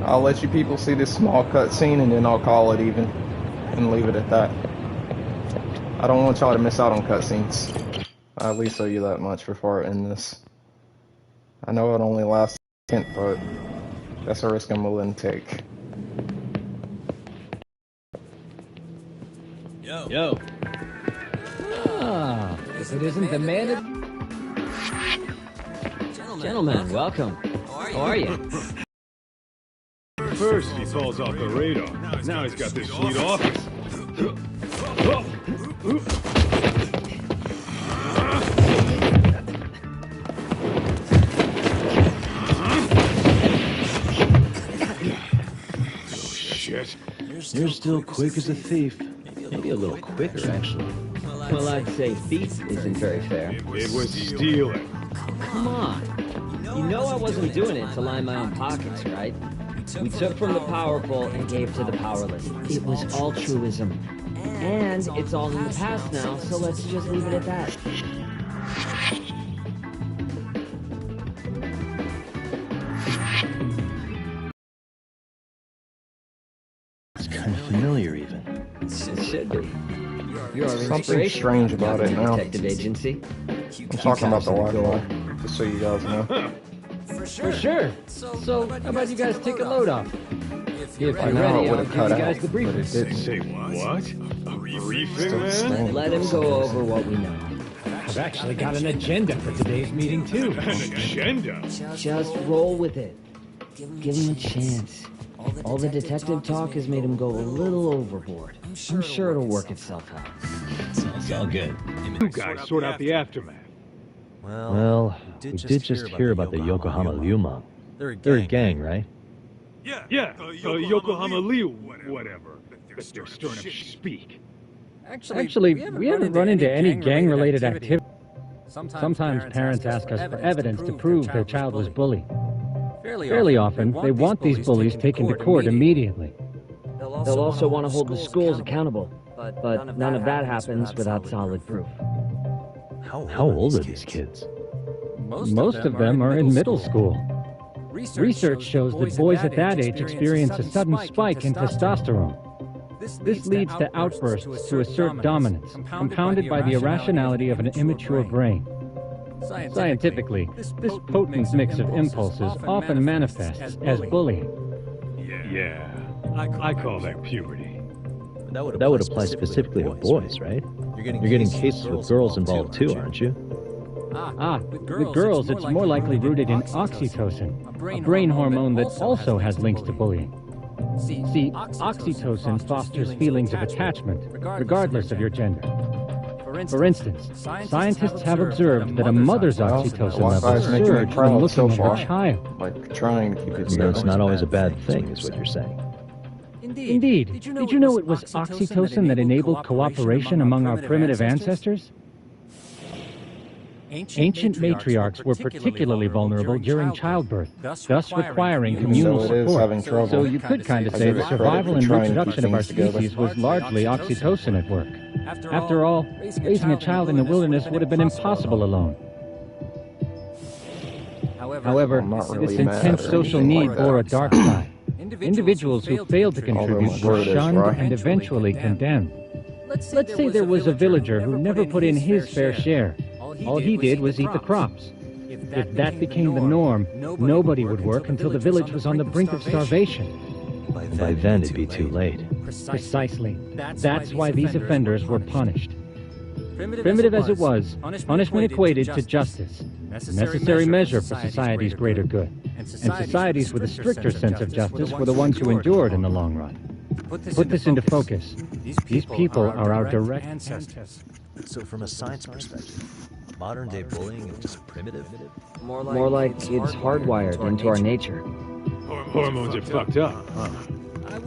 I'll let you people see this small cutscene and then I'll call it even and leave it at that. I don't want y'all to miss out on cutscenes. I'll at least tell you that much before I end this. I know it only lasts a second, but that's a risk I'm willing to take. Yo. Ah, if it isn't the man of... Gentlemen, welcome. How are you? First he falls off the radar. Now he's got this sweet office. Shit. You're still quick as a thief. Maybe a little quicker, actually. Well, I'd say thief isn't very fair. It was stealing. Come on. You know I wasn't doing it to line my own pockets, right? We took from the powerful and gave to the powerless. It was altruism. And it's all in the past now, so let's just leave it at that. It's kind of familiar, even. It should be. You're our Something strange about it now. Detective agency. I'm talking about the Wi-Fi, just so you guys know. For sure. So, how about you guys take a load off? If you're I know ready, it I'll would've give cut you out, guys the but briefing. it didn't. Say what? A briefing, Still man? staying. Let him go over what we know. I've actually got an agenda for today's meeting, too. An agenda? Just roll with it. Give him a chance. All the detective talk has made him go a little overboard. I'm sure it'll work itself out. It's all good. You guys sort out the aftermath. Well, we did just hear about the Yokohama Liumang. They're a gang, right? Yeah, Yokohama Liu, whatever. But they're stirring up speak. Actually, we haven't run into any gang-related activity. Sometimes parents ask us for evidence to prove their child was bullied. Fairly often, they want these bullies taken to court immediately. They'll also want to hold the schools accountable, but none of that happens without solid proof. How old are these kids? Most of them are in middle school. Research shows that boys at that age experience a sudden spike in testosterone. This leads to outbursts to assert dominance, compounded by the irrationality of an immature brain. Scientifically, this potent mix of impulses often manifests as bullying. Yeah, I call that puberty. That would apply specifically to boys, right? You're getting cases with girls involved too, aren't you? With girls, it's more likely rooted in oxytocin, a brain hormone that also has links to bullying. See, oxytocin fosters feelings of attachment, regardless of your gender. For instance, scientists have observed that a mother's oxytocin level surge when looking at her child. Like trying to keep it So it's not always a bad thing, is what you're saying. Indeed. Did you know it was oxytocin that enabled cooperation among our primitive ancestors? Ancient matriarchs were particularly vulnerable during childbirth, thus requiring communal support. So you could kind of say the survival and reproduction of our species was largely oxytocin at work. After all, raising a child in the wilderness would have been impossible alone. However, this intense social need bore a dark side. Individuals who failed to contribute were shunned and eventually condemned. Let's say there was a villager who never put in his fair share. All he did was eat the crops. If that became the norm, nobody would work until the village was on the brink of starvation. By then, it'd be too late. Precisely. That's why these offenders were punished. Primitive as it was, punishment equated to justice, a necessary measure for society's greater good. And societies with a stricter sense of justice were the ones who endured in the long run. Put this into focus. These people are our direct ancestors. So from a science perspective, modern-day bullying is just primitive? More like it's hardwired into our nature. Hormones are fucked up, huh?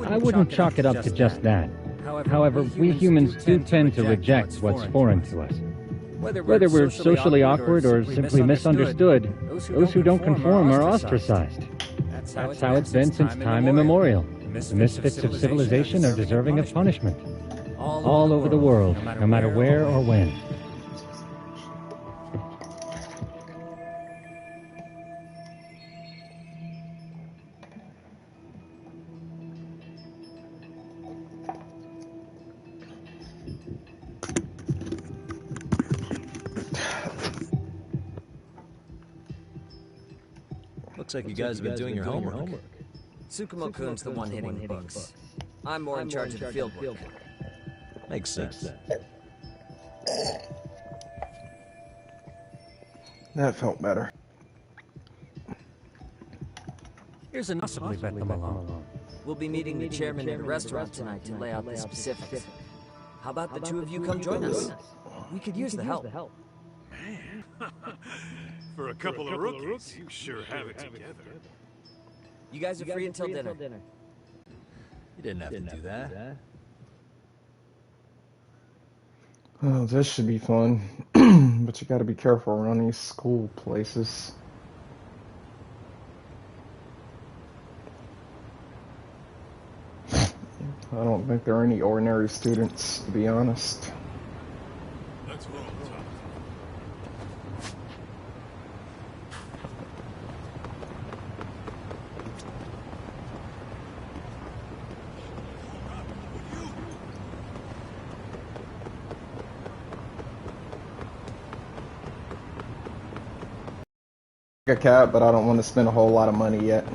I wouldn't chalk it up to just that. However, we humans do tend to reject what's foreign to us. Whether we're socially awkward or simply misunderstood, those who don't conform are ostracized. That's how it's been since time immemorial. The misfits of civilization are deserving of punishment. All over the world, no matter where or when. Looks like you guys have been doing your homework. Tsukumo-kun's the one hitting the books. I'm more in charge of the field work. Makes sense. That felt better. Here's an possibly bet them along. We'll be meeting the chairman at a restaurant tonight to lay out the specifics. How about the two of you come join us? We could use the help. Man. For a couple of rookies, you sure have it together. You guys are free until dinner. You didn't have to do that. Oh, this should be fun. But you gotta be careful around these school places. I don't think there are any ordinary students, to be honest. Let's roll, Tom. A cat, but I don't want to spend a whole lot of money yet.